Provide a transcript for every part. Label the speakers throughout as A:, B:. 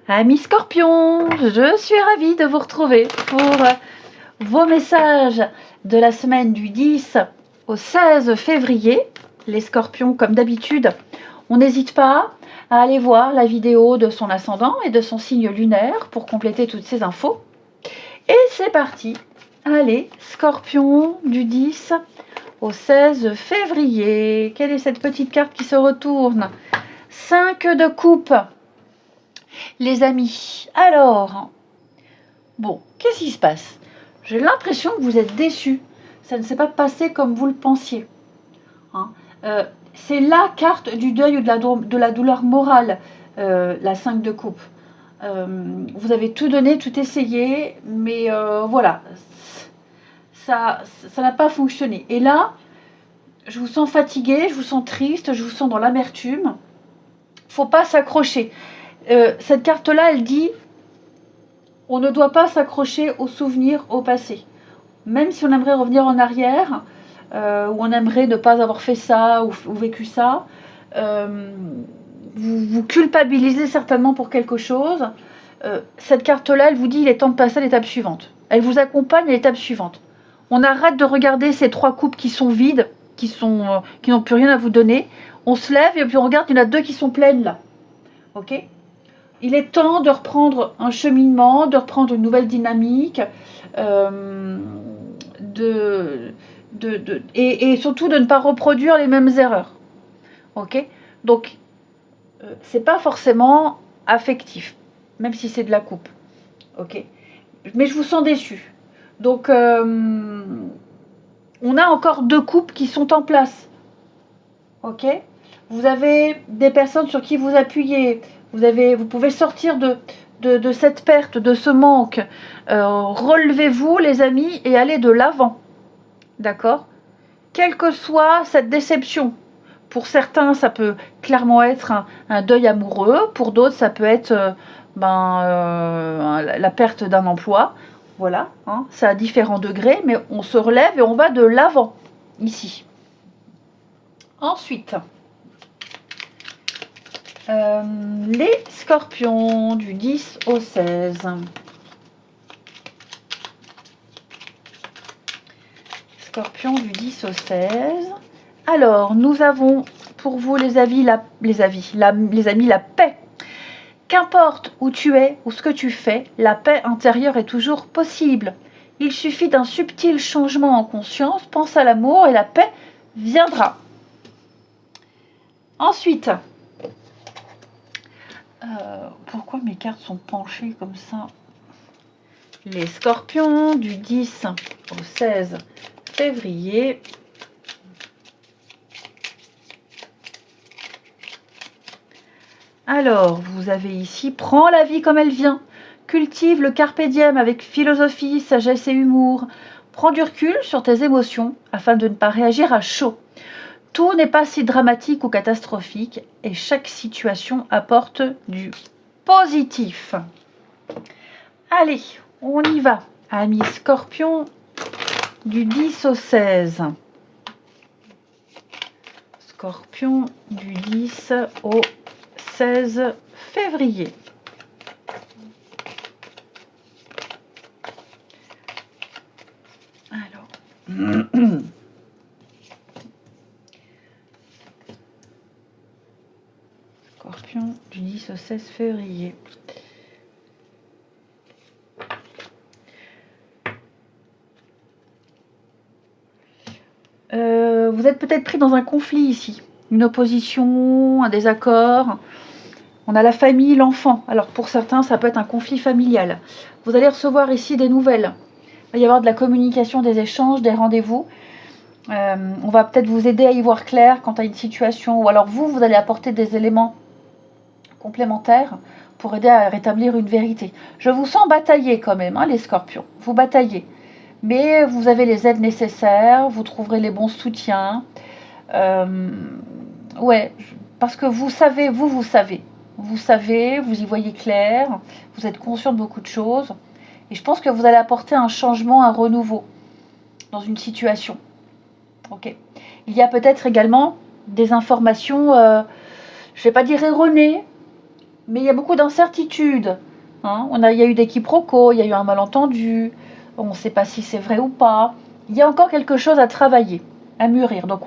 A: Amis Scorpions, je suis ravie de vous retrouver pour vos messages de la semaine du 10 au 16 février. Les Scorpions, comme d'habitude, on n'hésite pas à aller voir la vidéo de son ascendant et de son signe lunaire pour compléter toutes ces infos. Et c'est parti. Allez, Scorpion, du 10 au 16 février. Quelle est cette petite carte qui se retourne? 5 de coupe. Les amis, alors, bon, qu'est-ce qui se passe? J'ai l'impression que vous êtes déçus. Ça ne s'est pas passé comme vous le pensiez. Hein, c'est la carte du deuil ou de la douleur morale, la 5 de coupe. Vous avez tout donné, tout essayé, mais voilà, ça n'a pas fonctionné. Et là, je vous sens fatigué, je vous sens triste, je vous sens dans l'amertume. Faut pas s'accrocher. Cette carte-là, elle dit, on ne doit pas s'accrocher aux souvenirs, au passé. Même si on aimerait revenir en arrière, ou on aimerait ne pas avoir fait ça ou vécu ça, vous culpabilisez certainement pour quelque chose. Cette carte-là, elle vous dit, il est temps de passer à l'étape suivante. Elle vous accompagne à l'étape suivante. On arrête de regarder ces 3 coupes qui sont vides, qui n'ont plus rien à vous donner. On se lève et puis on regarde, il y en a 2 qui sont pleines là. Ok ? Il est temps de reprendre un cheminement, de reprendre une nouvelle dynamique, et surtout de ne pas reproduire les mêmes erreurs. Ok ? Donc, c'est pas forcément affectif, même si c'est de la coupe. Ok ? Mais je vous sens déçu. Donc, on a encore 2 coupes qui sont en place. Ok ? Vous avez des personnes sur qui vous appuyez. Vous pouvez sortir de cette perte, de ce manque. Relevez-vous, les amis, et allez de l'avant. D'accord ? Quelle que soit cette déception. Pour certains, ça peut clairement être un deuil amoureux. Pour d'autres, ça peut être la perte d'un emploi. Voilà, hein, c'est à différents degrés, mais on se relève et on va de l'avant, ici. Ensuite, les Scorpions du 10 au 16. Scorpions du 10 au 16. Alors, nous avons pour vous les amis, la paix. Qu'importe où tu es ou ce que tu fais, la paix intérieure est toujours possible. Il suffit d'un subtil changement en conscience, pense à l'amour et la paix viendra. Ensuite, pourquoi mes cartes sont penchées comme ça? Les Scorpions du 10 au 16 février. Alors, vous avez ici, prends la vie comme elle vient. Cultive le carpe diem avec philosophie, sagesse et humour. Prends du recul sur tes émotions afin de ne pas réagir à chaud. Tout n'est pas si dramatique ou catastrophique et chaque situation apporte du positif. Allez, on y va. Amis Scorpion du 10 au 16. Scorpion du 10 au 16 février. Alors, Scorpion du 10 au 16 février. Vous êtes peut-être pris dans un conflit ici, une opposition, un désaccord. On a la famille, l'enfant. Alors pour certains, ça peut être un conflit familial. Vous allez recevoir ici des nouvelles. Il va y avoir de la communication, des échanges, des rendez-vous. On va peut-être vous aider à y voir clair quant à une situation. Ou alors vous allez apporter des éléments complémentaires pour aider à rétablir une vérité. Je vous sens batailler quand même, hein, les Scorpions. Vous bataillez. Mais vous avez les aides nécessaires, vous trouverez les bons soutiens. Ouais, parce que vous savez. Vous savez, vous y voyez clair, vous êtes conscient de beaucoup de choses. Et je pense que vous allez apporter un changement, un renouveau dans une situation. Ok. Il y a peut-être également des informations, je ne vais pas dire erronées, Mais il y a beaucoup d'incertitudes. Hein. Il y a eu des quiproquos, il y a eu un malentendu. On ne sait pas si c'est vrai ou pas. Il y a encore quelque chose à travailler, à mûrir. Donc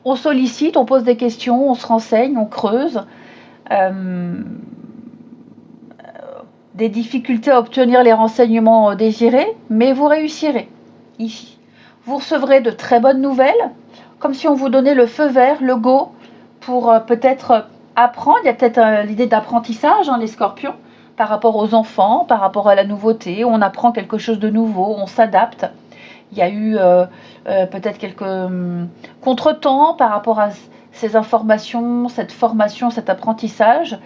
A: on sollicite, on pose des questions, on se renseigne, on creuse. Des difficultés à obtenir les renseignements désirés, mais vous réussirez ici. Vous recevrez de très bonnes nouvelles, comme si on vous donnait le feu vert, le go, pour peut-être apprendre. Il y a peut-être l'idée d'apprentissage, hein, les scorpions, par rapport aux enfants, par rapport à la nouveauté. On apprend quelque chose de nouveau, on s'adapte. Il y a eu peut-être quelques contretemps par rapport à ces informations, cette formation, cet apprentissage.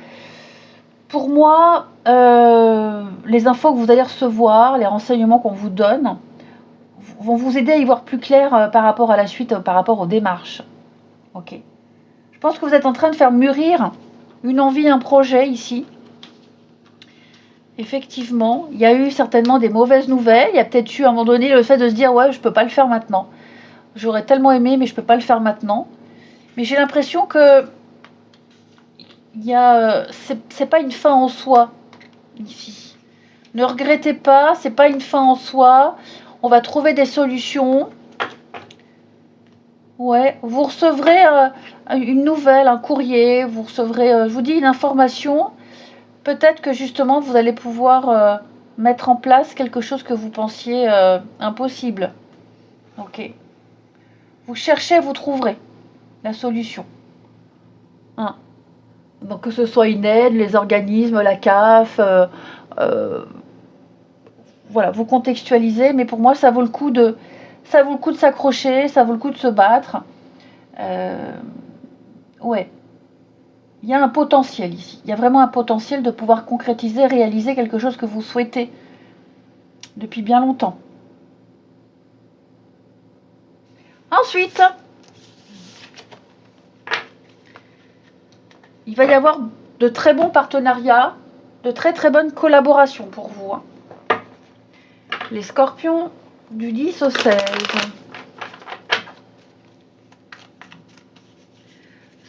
A: Pour moi, les infos que vous allez recevoir, les renseignements qu'on vous donne, vont vous aider à y voir plus clair par rapport à la suite, par rapport aux démarches. Ok. Je pense que vous êtes en train de faire mûrir une envie, un projet ici. Effectivement, il y a eu certainement des mauvaises nouvelles. Il y a peut-être eu à un moment donné le fait de se dire ouais, je peux pas le faire maintenant. J'aurais tellement aimé, mais je peux pas le faire maintenant. Mais j'ai l'impression que c'est pas une fin en soi ici. Ne regrettez pas, c'est pas une fin en soi. On va trouver des solutions. Ouais, vous recevrez une nouvelle, un courrier, vous recevrez, je vous dis, une information. Peut-être que justement vous allez pouvoir mettre en place quelque chose que vous pensiez impossible. Ok. Vous cherchez, vous trouverez la solution. Hein. Donc que ce soit une aide, les organismes, la CAF, voilà, vous contextualisez, mais pour moi ça vaut le coup de s'accrocher, ça vaut le coup de se battre. Ouais, il y a un potentiel ici, il y a vraiment un potentiel de pouvoir concrétiser, réaliser quelque chose que vous souhaitez depuis bien longtemps. Ensuite, il va y avoir de très bons partenariats, de très très bonnes collaborations pour vous. Hein. Les scorpions du 10 au 16.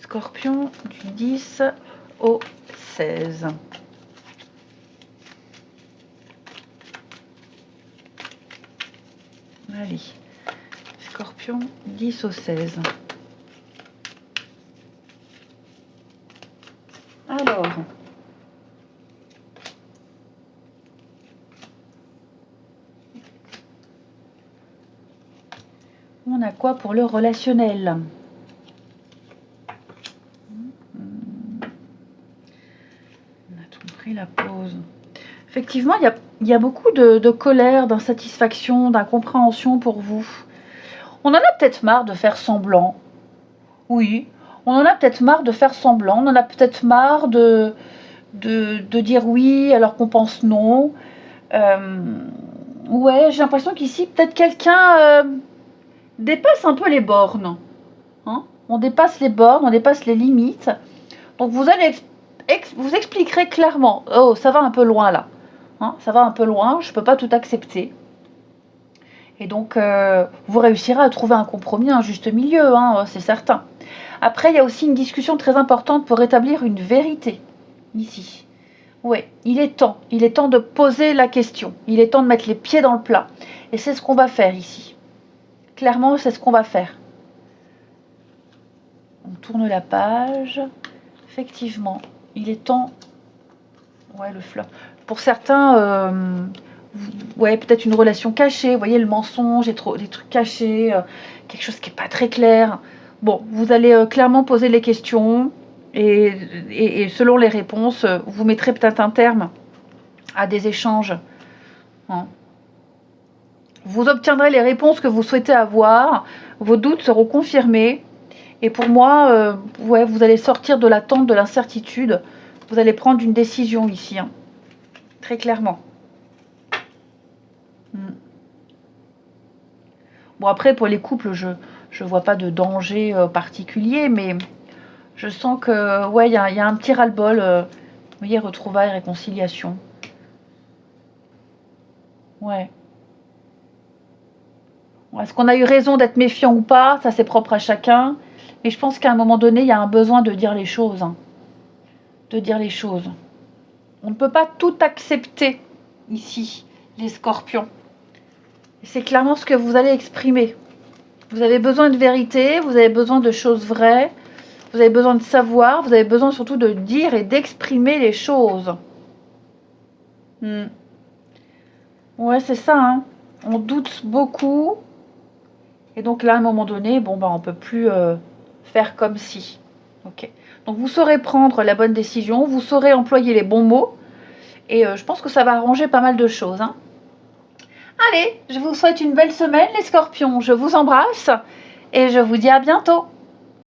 A: Scorpion du 10 au 16. Allez, Scorpion 10 au 16. Alors, on a quoi pour le relationnel? On a tout pris, la pause. Effectivement, il y a beaucoup de colère, d'insatisfaction, d'incompréhension pour vous. On en a peut-être marre de faire semblant. Oui, on en a peut-être marre de faire semblant. On en a peut-être marre de dire oui alors qu'on pense non. Ouais, j'ai l'impression qu'ici, peut-être quelqu'un dépasse un peu les bornes. Hein, on dépasse les bornes, on dépasse les limites. Donc vous allez vous expliquerez clairement. Oh, ça va un peu loin là. Hein, ça va un peu loin, je ne peux pas tout accepter. Et donc, vous réussirez à trouver un compromis, un juste milieu, hein, c'est certain. Après, il y a aussi une discussion très importante pour établir une vérité, ici. Oui, il est temps de poser la question, il est temps de mettre les pieds dans le plat. Et c'est ce qu'on va faire ici. Clairement, c'est ce qu'on va faire. On tourne la page. Effectivement, il est temps... Ouais, le fleur. Pour certains... ouais, peut-être une relation cachée, vous voyez, le mensonge, des trucs cachés, quelque chose qui n'est pas très clair. Bon, vous allez clairement poser les questions et selon les réponses, vous mettrez peut-être un terme à des échanges. Hein. Vous obtiendrez les réponses que vous souhaitez avoir, vos doutes seront confirmés et pour moi, ouais, vous allez sortir de l'attente, de l'incertitude, vous allez prendre une décision ici, hein. Très clairement. Bon, après, pour les couples, je vois pas de danger particulier, mais je sens que, ouais, il y a un petit ras-le-bol. Vous voyez, retrouvailles, réconciliation. Ouais. Est-ce qu'on a eu raison d'être méfiant ou pas? Ça, c'est propre à chacun. Mais je pense qu'à un moment donné, il y a un besoin de dire les choses. Hein. de dire les choses. On ne peut pas tout accepter ici, les scorpions. C'est clairement ce que vous allez exprimer. Vous avez besoin de vérité, vous avez besoin de choses vraies, vous avez besoin de savoir, vous avez besoin surtout de dire et d'exprimer les choses. Ouais, c'est ça, hein. On doute beaucoup. Et donc là, à un moment donné, bon, on ne peut plus faire comme si. Ok. Donc vous saurez prendre la bonne décision, vous saurez employer les bons mots. Et je pense que ça va arranger pas mal de choses, hein. Allez, je vous souhaite une belle semaine les scorpions. Je vous embrasse et je vous dis à bientôt.